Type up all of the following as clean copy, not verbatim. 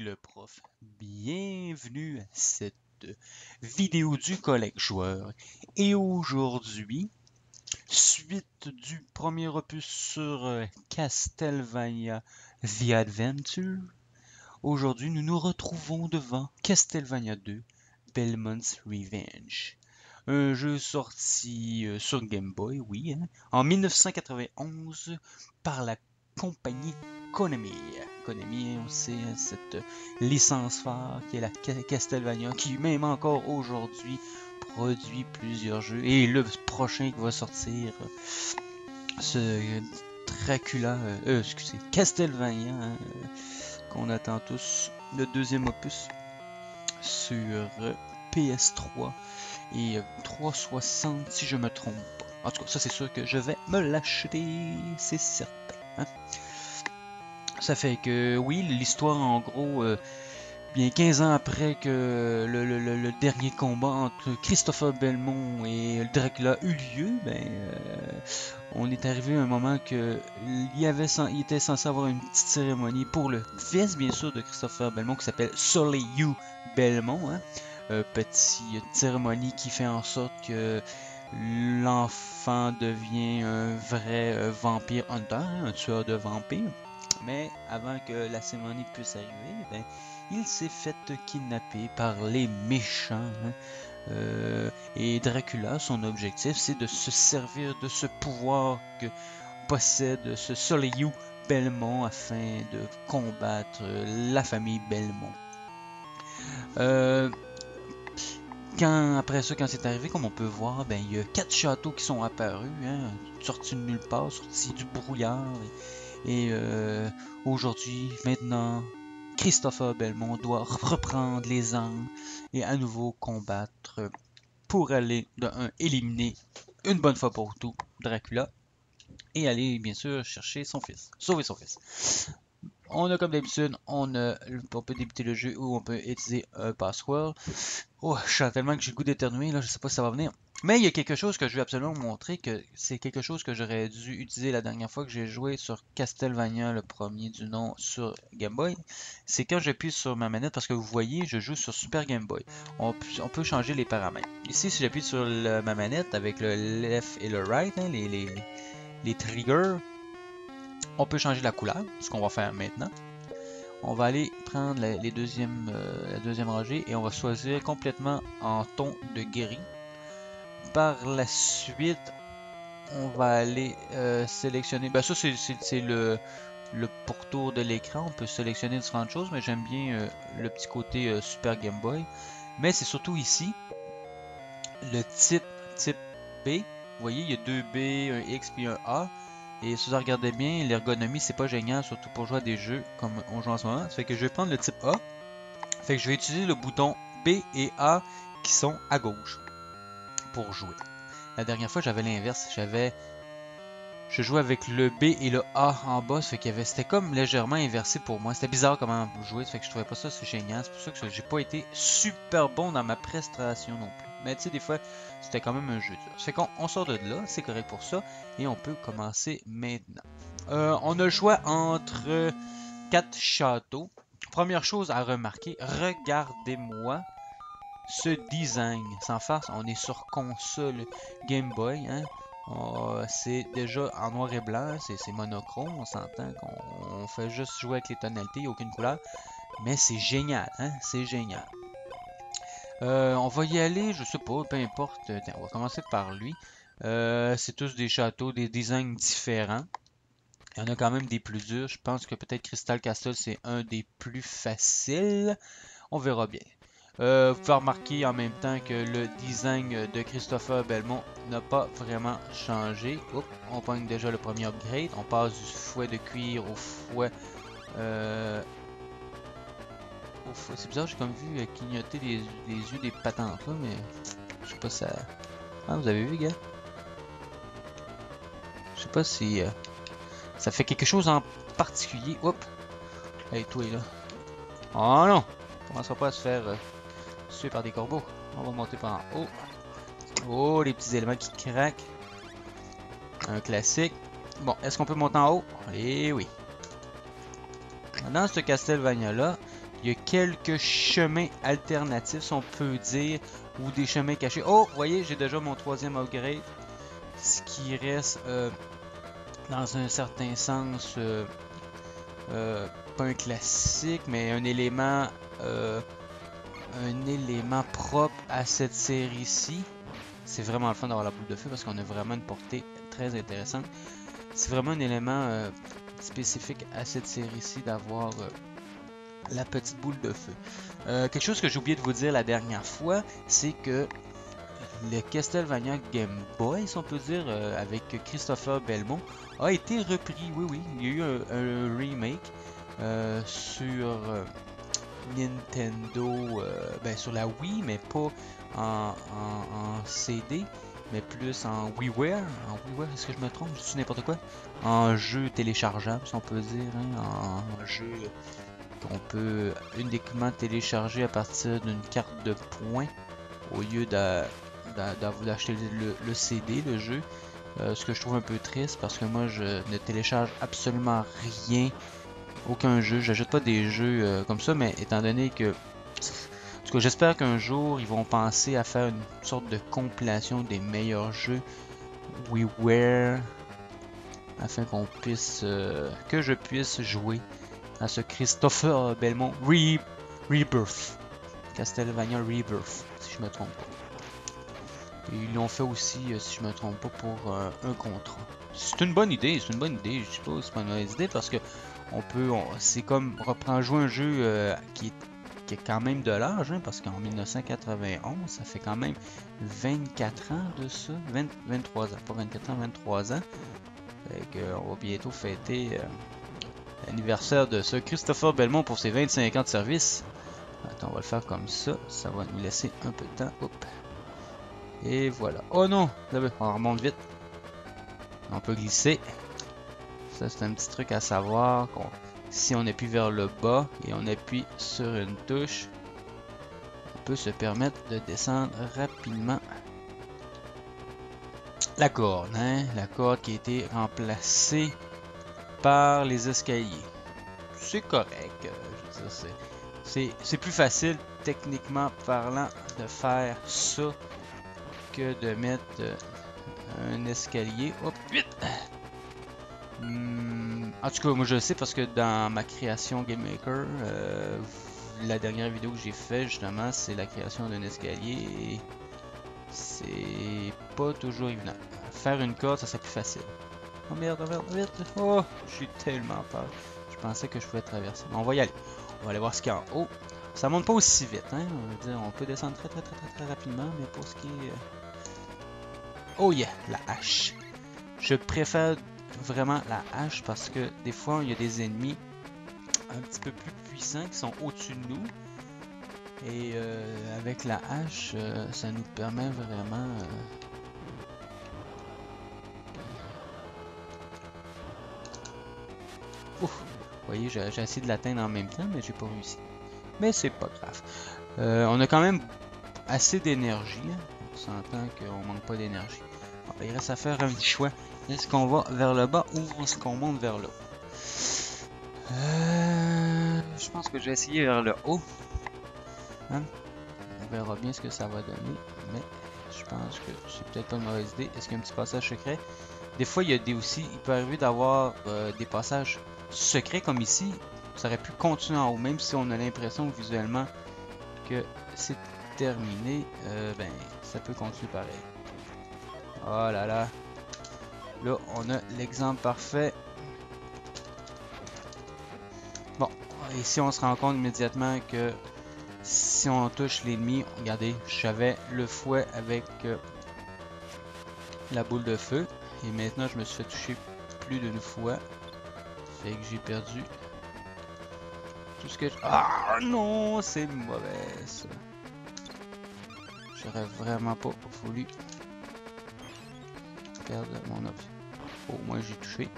le prof. Bienvenue à cette vidéo du collègue joueur. Et aujourd'hui, suite du premier opus sur Castlevania The Adventure, aujourd'hui nous nous retrouvons devant Castlevania 2 Belmont's Revenge. Un jeu sorti sur Game Boy, oui, hein, en 1991 par la compagnie Konami. Konami, on sait, cette licence phare qui est la Castlevania, qui même encore aujourd'hui produit plusieurs jeux. Et le prochain qui va sortir, ce Dracula, excusez, Castlevania, hein, qu'on attend tous, le deuxième opus sur PS3 et 360 si je me trompe pas. En tout cas, ça c'est sûr que je vais me l'acheter, c'est certain. Hein? Ça fait que, oui, l'histoire en gros, bien 15 ans après que le dernier combat entre Christopher Belmont et Dracula eut lieu, on est arrivé à un moment que il était censé avoir une petite cérémonie pour le fils, bien sûr, de Christopher Belmont qui s'appelle Soleil Belmont. Hein? Petite cérémonie qui fait en sorte que l'enfant devient un vrai vampire hunter, un tueur de vampires. Mais avant que la cérémonie puisse arriver, il s'est fait kidnapper par les méchants. Hein? Et Dracula, son objectif, c'est de se servir de ce pouvoir que possède ce Soleil Belmont afin de combattre la famille Belmont. Après ça, quand c'est arrivé, comme on peut voir, il y a 4 châteaux qui sont apparus, hein, sortis de nulle part, sortis du brouillard. Et aujourd'hui, maintenant, Christopher Belmont doit reprendre les armes et à nouveau combattre pour aller, éliminer une bonne fois pour tout Dracula et aller, bien sûr, chercher son fils, sauver son fils. On a comme d'habitude, on peut débuter le jeu ou on peut utiliser un password. Oh, je sens tellement que j'ai le goût d'éternuer, là, je sais pas si ça va venir. Mais il y a quelque chose que je veux absolument vous montrer, que c'est quelque chose que j'aurais dû utiliser la dernière fois que j'ai joué sur Castlevania, le premier du nom, sur Game Boy. C'est quand j'appuie sur ma manette, parce que vous voyez, je joue sur Super Game Boy. On peut changer les paramètres. Ici, si j'appuie sur ma manette avec le left et le right, hein, les triggers, on peut changer la couleur, ce qu'on va faire maintenant. On va aller prendre la deuxième rangée et on va choisir complètement en ton de gris. Par la suite, on va aller sélectionner. Ça, c'est le pourtour de l'écran. On peut sélectionner différentes choses, mais j'aime bien le petit côté Super Game Boy. Mais c'est surtout ici, le type B. Vous voyez, il y a 2 B, un X puis un A. Et si vous regardez bien, l'ergonomie, c'est pas génial, surtout pour jouer à des jeux comme on joue en ce moment. Ça fait que je vais prendre le type A. Fait que je vais utiliser le bouton B et A qui sont à gauche pour jouer. La dernière fois, j'avais l'inverse. Je jouais avec le B et le A en bas, ça fait qu'il y avait, c'était comme légèrement inversé pour moi. C'était bizarre comment jouer, ça fait que je trouvais pas ça c'est génial. C'est pour ça que j'ai pas été super bon dans ma prestation non plus. Mais tu sais, des fois, c'était quand même un jeu dur. Ça fait qu'on sort de là, c'est correct pour ça, et on peut commencer maintenant. On a le choix entre 4 châteaux. Première chose à remarquer, regardez-moi ce design. Sans farce, on est sur console Game Boy, hein. C'est déjà en noir et blanc, c'est monochrome, on s'entend qu'on fait juste jouer avec les tonalités, il n'y a aucune couleur. Mais c'est génial, hein, c'est génial. On va y aller, je sais pas, peu importe. Tiens, on va commencer par lui. C'est tous des châteaux, des designs différents. Il y en a quand même des plus durs. Je pense que peut-être Crystal Castle, c'est un des plus faciles. On verra bien. Vous pouvez remarquer en même temps que le design de Christopher Belmont n'a pas vraiment changé. Oups, on pogne déjà le premier upgrade. On passe du fouet de cuir au fouet... C'est bizarre, j'ai comme vu clignoter les yeux des patentes là, mais je sais pas si ça... Ah, vous avez vu, gars? Je sais pas si ça fait quelque chose en particulier. Oups! Hey, toi là. Oh non! On commencera pas à se faire... tué par des corbeaux. On va monter par en haut. Oh, les petits éléments qui craquent. Un classique. Bon, est-ce qu'on peut monter en haut? Eh oui. Dans ce Castlevania là, Il y a quelques chemins alternatifs, si on peut dire, ou des chemins cachés. Oh, vous voyez, j'ai déjà mon 3e upgrade. Ce qui reste, dans un certain sens, pas un classique, mais un élément propre à cette série-ci. C'est vraiment le fun d'avoir la boule de feu parce qu'on a vraiment une portée très intéressante. C'est vraiment un élément spécifique à cette série-ci d'avoir la petite boule de feu. Quelque chose que j'ai oublié de vous dire la dernière fois, c'est que le Castlevania Game Boy, si on peut dire, avec Christopher Belmont, a été repris. Oui, oui, il y a eu un remake sur Nintendo, ben sur la Wii, mais pas en CD, mais plus en WiiWare. En WiiWare, est-ce que je me trompe? Je dis n'importe quoi. En jeu téléchargeable, si on peut dire, hein, en jeu qu'on peut uniquement télécharger à partir d'une carte de points au lieu d'acheter le CD, le jeu. Ce que je trouve un peu triste parce que moi je ne télécharge absolument rien, aucun jeu, j'achète pas des jeux comme ça, mais étant donné que, en tout cas j'espère qu'un jour ils vont penser à faire une sorte de compilation des meilleurs jeux WiiWare afin qu'on puisse, que je puisse jouer à ce Christopher Belmont Rebirth, Castlevania Rebirth, si je me trompe pas. Et ils l'ont fait aussi, si je me trompe pas, pour un contrat. C'est une bonne idée, c'est une bonne idée. Je sais pas, c'est pas une mauvaise idée parce que c'est comme jouer un jeu qui a quand même de l'âge, hein, parce qu'en 1991, ça fait quand même 24 ans de ça, 23 ans, pas 24 ans, 23 ans. Fait qu'on va bientôt fêter l'anniversaire de ce Christopher Belmont pour ses 25 ans de service. Attends, on va le faire comme ça, ça va nous laisser un peu de temps. Hop. Et voilà. Oh non! On remonte vite. On peut glisser. Ça, c'est un petit truc à savoir. Si on appuie vers le bas et on appuie sur une touche, on peut se permettre de descendre rapidement. La corde, hein? La corde qui a été remplacée par les escaliers. C'est correct. Je veux dire, c'est plus facile, techniquement parlant, de faire ça que de mettre un escalier. Hop, vite! En tout cas, moi je le sais parce que dans ma création Game Maker, la dernière vidéo que j'ai fait justement, c'est la création d'un escalier et c'est pas toujours évident. Faire une corde, ça serait plus facile. Oh merde, oh merde, vite! Oh, j'ai tellement peur. Je pensais que je pouvais traverser. Mais on va y aller. On va aller voir ce qu'il y a en haut. Ça monte pas aussi vite, hein. On va dire, on peut descendre très rapidement, mais pour ce qui est... Oh yeah, la hache. Je préfère vraiment la hache parce que des fois il y a des ennemis un petit peu plus puissants qui sont au-dessus de nous. Et avec la hache, ça nous permet vraiment... Ouf, vous voyez, j'ai essayé de l'atteindre en même temps, mais j'ai pas réussi. Mais c'est pas grave. On a quand même assez d'énergie. Hein. On s'entend qu'on manque pas d'énergie. Bon, ben, il reste à faire un choix. Est-ce qu'on va vers le bas ou est-ce qu'on monte vers le haut? Je pense que je vais essayer vers le haut. Hein? On verra bien ce que ça va donner. Mais je pense que c'est peut-être pas une mauvaise idée. Est-ce qu'il y a un petit passage secret? Des fois, il y a il peut arriver d'avoir des passages secrets comme ici. Ça aurait pu continuer en haut, même si on a l'impression visuellement que c'est terminé. Ben, ça peut continuer pareil. Oh là là. Là, on a l'exemple parfait. Bon, ici, on se rend compte immédiatement que si on touche l'ennemi, regardez, j'avais le fouet avec la boule de feu. Et maintenant, je me suis fait toucher plus d'une fois. Fait que j'ai perdu tout ce que... Ah non, c'est mauvais ça. J'aurais vraiment pas voulu perdre mon option. Au moins j'ai touché.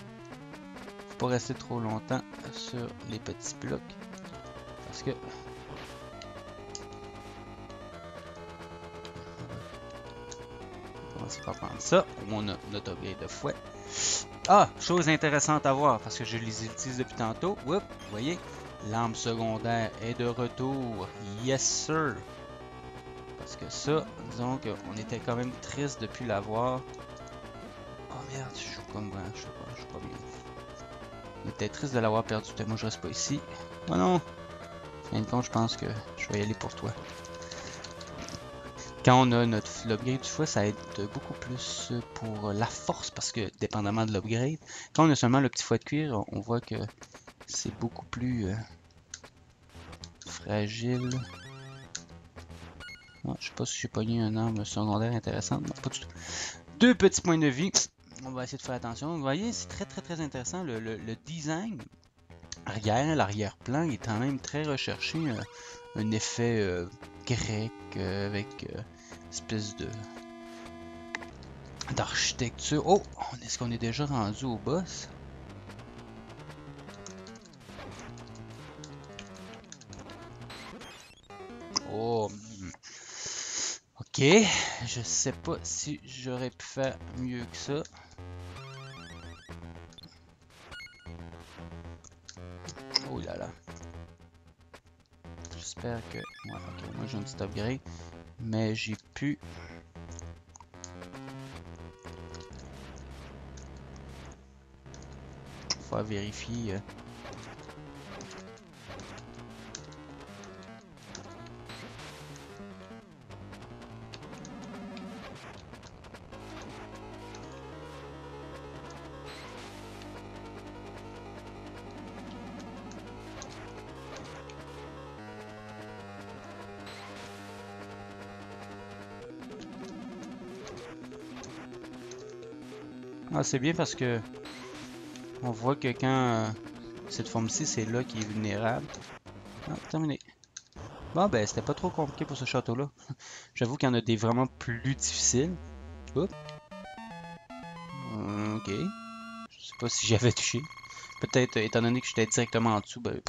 Faut pas rester trop longtemps sur les petits blocs. Parce que... On va commencer par prendre ça. Au moins on a notre upgrade de fouet. Ah, chose intéressante à voir, parce que je les utilise depuis tantôt. Oups, vous voyez, L'arme secondaire est de retour. Yes, sir! Parce que ça, disons qu'on était quand même triste depuis l'avoir. Oh merde, je joue comme je sais pas, je suis pas bien. On était triste de l'avoir perdu. Moi, je reste pas ici. Oh non! Fin de compte, je pense que je vais y aller pour toi. Quand on a l'upgrade du foie, ça aide beaucoup plus pour la force parce que dépendamment de l'upgrade, quand on a seulement le petit foie de cuir, on voit que c'est beaucoup plus fragile. Oh, je sais pas si j'ai pogné une arme secondaire intéressante. Non, pas du tout. 2 petits points de vie. On va essayer de faire attention. Vous voyez, c'est très intéressant. Le design arrière, l'arrière-plan est quand même très recherché. Un effet grec avec espèce de d'architecture. Oh! Est-ce qu'on est déjà rendu au boss? Oh! Ok, je sais pas si j'aurais pu faire mieux que ça. Oh là là. J'espère que... Ouais, ok, moi j'ai un petit upgrade. Mais j'ai pu... Faut vérifier... Ah, c'est bien parce que on voit que quand cette forme-ci, c'est là qui est vulnérable. Ah, terminé. Bon, ben, c'était pas trop compliqué pour ce château-là. J'avoue qu'il y en a des vraiment plus difficiles. Oups. Ok. Je sais pas si j'avais touché. Peut-être, étant donné que j'étais directement en dessous, ben,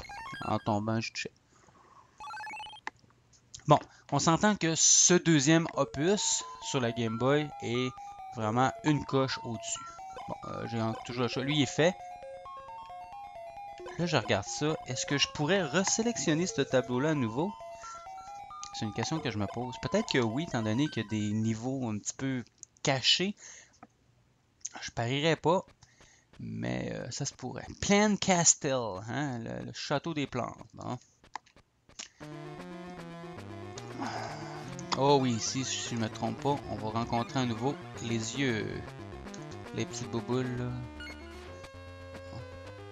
en tombant, je touchais. Bon, on s'entend que ce deuxième opus sur la Game Boy est vraiment une coche au-dessus. Bon, j'ai toujours le choix. Lui, il est fait. Là, je regarde ça. Est-ce que je pourrais resélectionner ce tableau-là à nouveau? C'est une question que je me pose. Peut-être que oui, étant donné qu'il y a des niveaux un petit peu cachés. Je parierais pas, mais ça se pourrait. Plant Castle, hein, le château des plantes. Bon. Oh oui, ici, si je ne me trompe pas, on va rencontrer à nouveau les yeux. Les petites bouboules, là.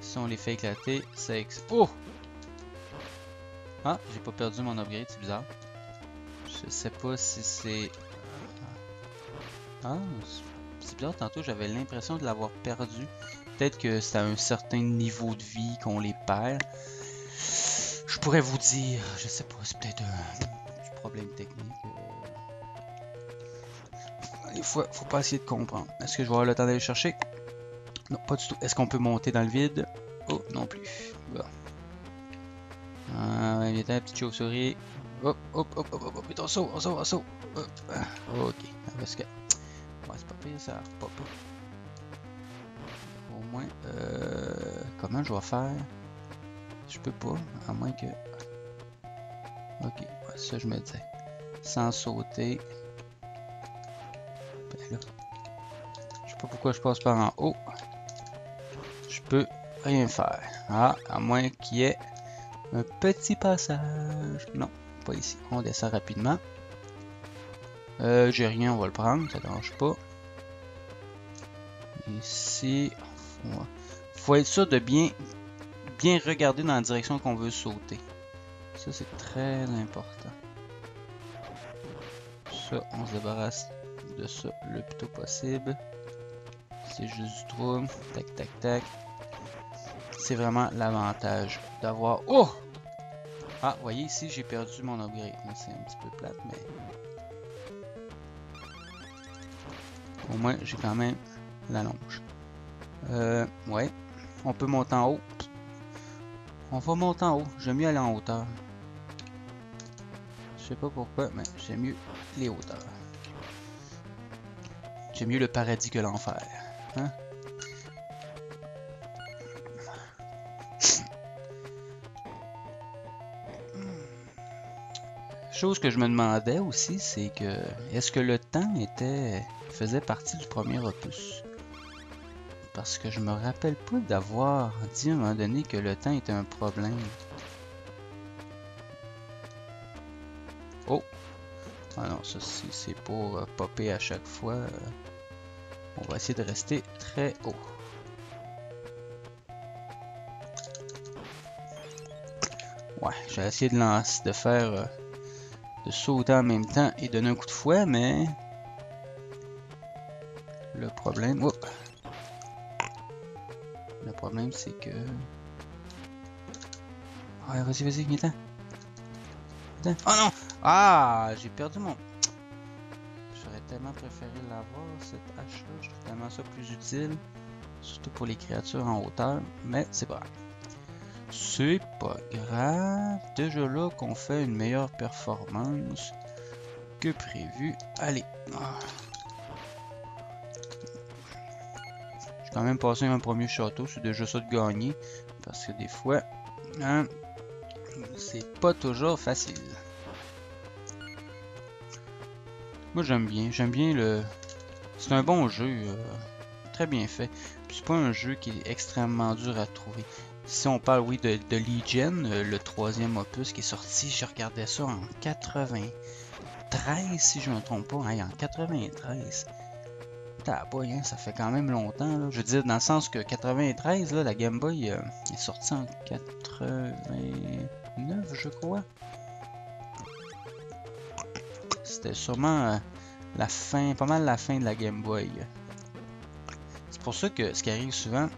Si on les fait éclater, ça Oh! Ah, j'ai pas perdu mon upgrade, c'est bizarre. Je sais pas si c'est... Ah, c'est bizarre, tantôt j'avais l'impression de l'avoir perdu. Peut-être que c'est à un certain niveau de vie qu'on les perd. Je pourrais vous dire, je sais pas, c'est peut-être un problème technique. Des fois, faut pas essayer de comprendre. Est-ce que je vais avoir le temps d'aller chercher? Non, pas du tout. Est-ce qu'on peut monter dans le vide? Oh, non plus. Bon. Ah, il y a un petit chauve-souris. Hop, hop, hop, hop, hop, hop, on saute, on saute, on saute. Ok, parce que... Ouais, c'est pas pire, ça repop pas. Au moins, comment je vais faire? Je peux pas, à moins que... Ok, ouais, ça je me disais. Sans sauter. Ben là. Je sais pas pourquoi je passe par en haut. Je peux rien faire. Ah, à moins qu'il y ait un petit passage. Non, pas ici. On descend rapidement. J'ai rien, on va le prendre, ça dérange pas. Ici, faut être sûr de bien regarder dans la direction qu'on veut sauter. Ça, c'est très important. Ça, on se débarrasse de ça le plus tôt possible. C'est juste du trouble. Tac, tac, tac. C'est vraiment l'avantage d'avoir... Oh! Ah, vous voyez, ici, j'ai perdu mon upgrade. C'est un petit peu plate, mais... Au moins, j'ai quand même la longe. Ouais. On peut monter en haut. On va monter en haut. J'aime mieux aller en hauteur. Je sais pas pourquoi, mais j'aime mieux les hauteurs. J'aime mieux le paradis que l'enfer. Hein? Chose que je me demandais aussi, c'est que est-ce que le temps faisait partie du premier opus? Parce que je me rappelle pas d'avoir dit à un moment donné que le temps était un problème. Oh! Ah non, ça c'est pour popper à chaque fois. On va essayer de rester très haut. Ouais, j'ai essayé de faire de sauter en même temps et donner un coup de fouet, mais le problème, oh, le problème c'est que, ouais, vas-y, viens-t'en. Oh non! Ah, j'ai perdu mon. J'aurais tellement préféré l'avoir cette hache-là. Je trouve tellement ça plus utile, surtout pour les créatures en hauteur, mais c'est pas grave. C'est pas grave. Déjà là qu'on fait une meilleure performance que prévu. Allez. J'ai quand même passé un premier château. C'est déjà ça de gagner. Parce que des fois, hein, c'est pas toujours facile. Moi j'aime bien le. C'est un bon jeu. Très bien fait. C'est pas un jeu qui est extrêmement dur à trouver. Si on parle, oui, de Legion, le troisième opus qui est sorti, je regardais ça en 93, si je ne me trompe pas. Hey, en 93. Boy, hein, ça fait quand même longtemps. Là. Je veux dire, dans le sens que 93, là, la Game Boy est sortie en 89, je crois. C'était sûrement la fin, pas mal la fin de la Game Boy. C'est pour ça que ce qui arrive souvent,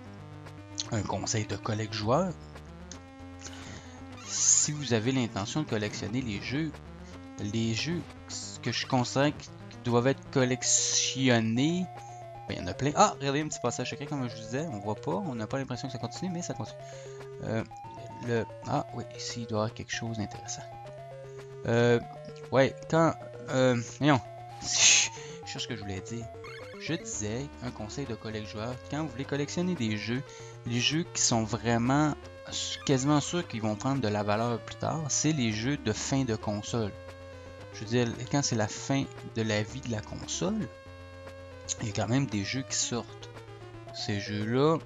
un conseil de collègue joueur, si vous avez l'intention de collectionner les jeux que je considère qui doivent être collectionnés, ben, il y en a plein. Ah, regardez un petit passage secret comme je vous disais, on voit pas, on n'a pas l'impression que ça continue, mais ça continue. Ah oui, ici il doit y avoir quelque chose d'intéressant. Ouais, quand... voyons, je sais ce que je voulais dire. Je disais, un conseil de collègue joueur, quand vous voulez collectionner des jeux, les jeux qui sont vraiment quasiment sûrs qu'ils vont prendre de la valeur plus tard, c'est les jeux de fin de console. Je veux dire, quand c'est la fin de la vie de la console, il y a quand même des jeux qui sortent. Ces jeux-là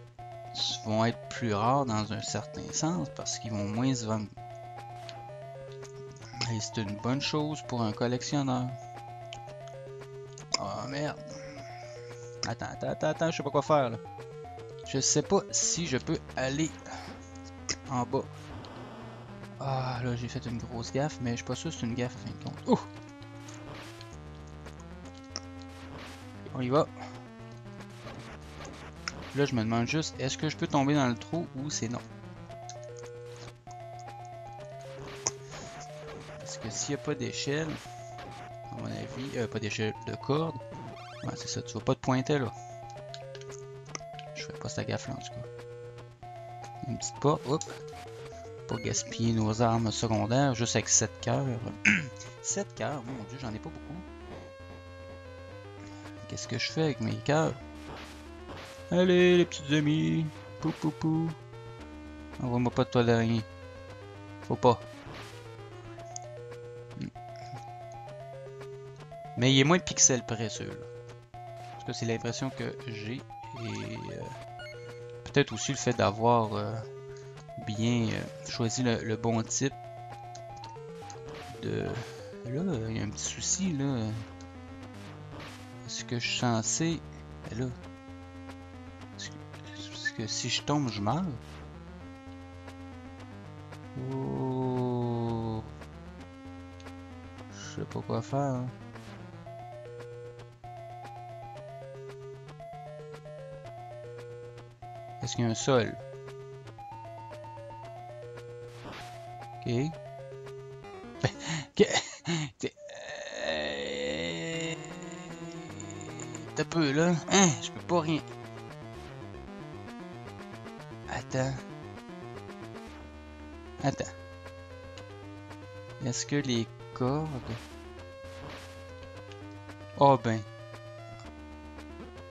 vont être plus rares dans un certain sens parce qu'ils vont moins se vendre. Et c'est une bonne chose pour un collectionneur. Oh merde. Attends, je sais pas quoi faire là. Je sais pas si je peux aller en bas. Ah là, j'ai fait une grosse gaffe, mais je suis pas sûr que c'est une gaffe à fin de compte. Ouh! On y va. Là, je me demande juste, est-ce que je peux tomber dans le trou ou c'est non? Parce que s'il n'y a pas d'échelle, à mon avis, pas d'échelle de corde, ouais, c'est ça, tu vas pas te pointer là. Je ferai pas cette gaffe là en tout cas. Une petite pas, hop. Pas gaspiller nos armes secondaires, juste avec 7 cœurs. 7 cœurs, mon dieu, j'en ai pas beaucoup. Qu'est-ce que je fais avec mes cœurs? Allez, les petits amis. Pou. Envoie-moi pas de toile d'araignée. Faut pas. Mais il est moins de pixels près, ceux-là. Parce que c'est l'impression que j'ai. Et peut-être aussi le fait d'avoir bien choisi le bon type de... Là, il y a un petit souci, là. Est-ce que je suis censé... Ben là... Est-ce que si je tombe, je meurs? Oh... Je sais pas quoi faire, hein. Est-ce qu'il y a un sol? Ok. T'as peu là. Hein? Je peux pas rien. Attends. Est-ce que les cordes... Oh ben.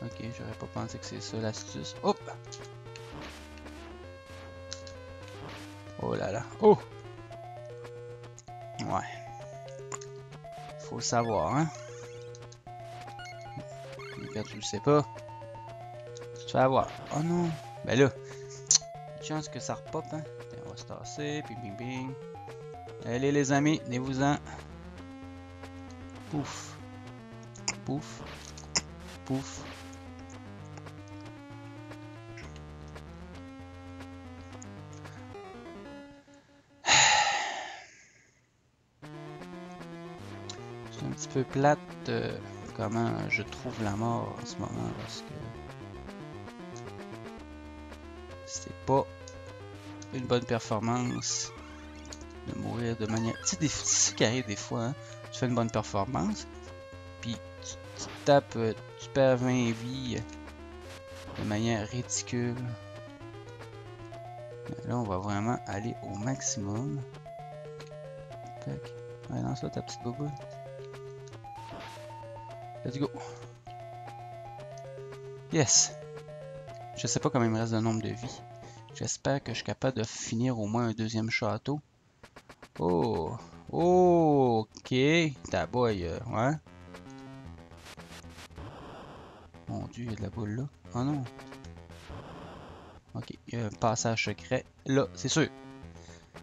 Ok, j'aurais pas pensé que c'est ça l'astuce. Hop! Oh là là. Oh! Ouais. Faut le savoir, hein. Mais quand tu le sais pas, tu te fais avoir. Oh non! Ben là, une chance que ça repop, hein. Tiens, on va se tasser, puis bing bing. Allez les amis, venez-vous-en. Pouf. Pouf. Pouf. C'est un petit peu plate comment je trouve la mort en ce moment parce que c'est pas une bonne performance de mourir de manière. Tu sais, c'est ça qui arrive des fois, hein? Tu fais une bonne performance, puis tu tapes, tu perds 20 vies de manière ridicule. Mais là, on va vraiment aller au maximum. Tac. Ouais, lance là ta petite bobo. Let's go. Yes. Je sais pas combien il me reste de nombre de vies. J'espère que je suis capable de finir au moins un deuxième château. Oh. Oh, ok. Ta boy, ouais. Mon dieu, il y a de la boule là. Oh non. Ok, il y a un passage secret. Là, c'est sûr.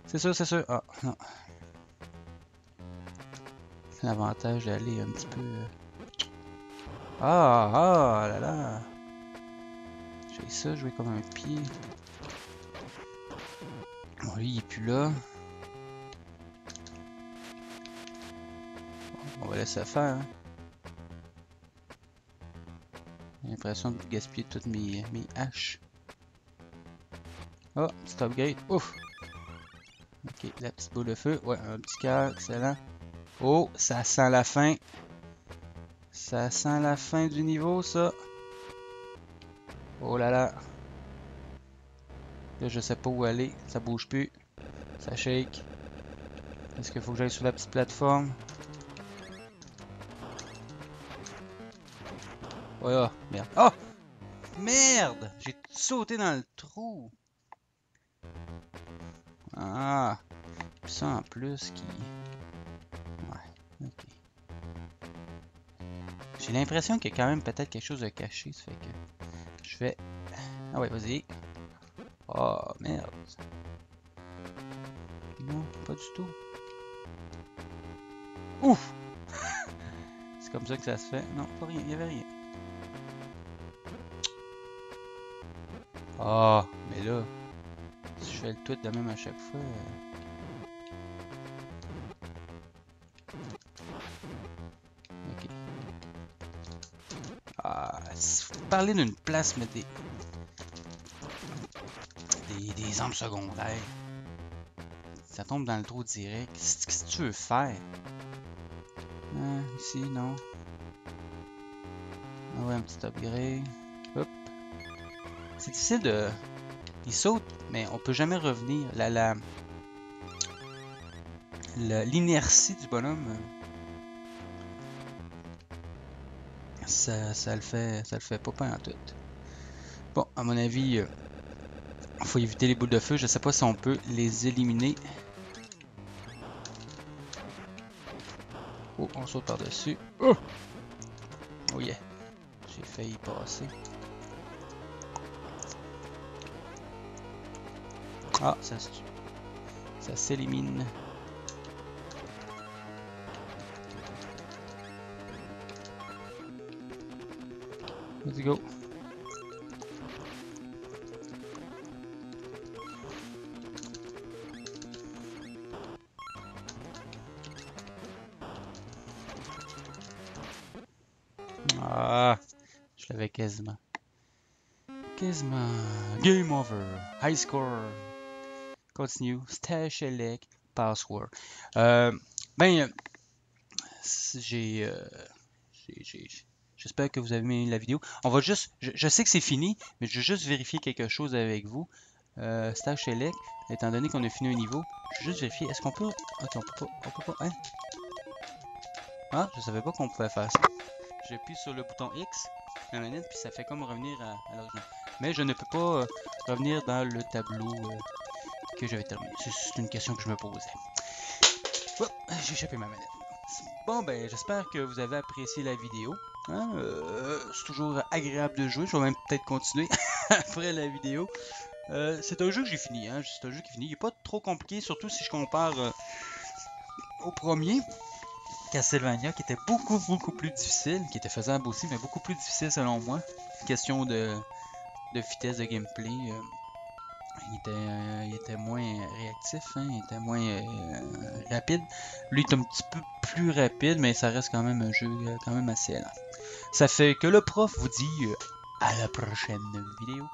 C'est sûr, c'est sûr. Ah, non. L'avantage d'aller un petit peu... Ah, là là. J'ai ça, jouer comme un pied. Bon, lui, il est plus là. Bon, on va laisser faire. Hein. J'ai l'impression de gaspiller toutes mes haches. Oh, petit upgrade. Ouf! Ok, la petite boule de feu. Ouais, un petit cœur, excellent. Oh, ça sent la fin. Ça sent la fin du niveau, ça. Oh là là. Là, je sais pas où aller. Ça bouge plus. Ça shake. Est-ce qu'il faut que j'aille sur la petite plateforme? Oh là, merde. Oh! Merde! J'ai sauté dans le trou. Ah! Puis ça en plus qui... Ouais, ok. J'ai l'impression qu'il y a quand même peut-être quelque chose de caché. Ça fait que je vais... Ah ouais, vas-y. Oh, merde. Non, pas du tout. Ouf! C'est comme ça que ça se fait. Non, pas rien, il n'y avait rien. Ah, mais là, si je fais le tweet de même à chaque fois... Ok. Ah, si vous parlez d'une place, mais des armes secondaires. Ça tombe dans le trou direct. Qu'est-ce que tu veux faire? Ah, ici, non. Ah ouais, un petit upgrade. Hop. C'est difficile de... Il saute, mais on peut jamais revenir. L'inertie du bonhomme, ça le fait pas en tout. Bon, à mon avis, faut éviter les boules de feu. Je sais pas si on peut les éliminer. Oh, on saute par-dessus. Oh! Oh yeah. J'ai failli passer. Ah, ça s'élimine. Let's go. Ah, je l'avais quasiment. Quasiment. Game over. High score. Continue. Stash elect. Password. J'espère que vous avez aimé la vidéo. On va juste... Je sais que c'est fini, mais je vais juste vérifier quelque chose avec vous. Stash select. Étant donné qu'on a fini un niveau, je vais juste vérifier. Est-ce qu'on peut... Ok, on peut pas... Hein? Ah, je savais pas qu'on pouvait faire ça. J'appuie sur le bouton X, la manette, puis ça fait comme revenir à l'original. Mais je ne peux pas revenir dans le tableau que j'avais terminé. C'est une question que je me posais. Oh, j'ai échappé ma manette. Bon, ben, j'espère que vous avez apprécié la vidéo. Hein, c'est toujours agréable de jouer. Je vais même peut-être continuer après la vidéo. C'est un jeu que j'ai fini. Hein, c'est un jeu qui est fini. Il n'est pas trop compliqué, surtout si je compare au premier, Castlevania, qui était beaucoup plus difficile, qui était faisable aussi, mais beaucoup plus difficile selon moi. Question de vitesse de gameplay. Il était moins réactif, hein, il était moins rapide. Lui, il est un petit peu plus rapide, mais ça reste quand même un jeu quand même assez lent. Ça fait que le prof vous dit à la prochaine vidéo.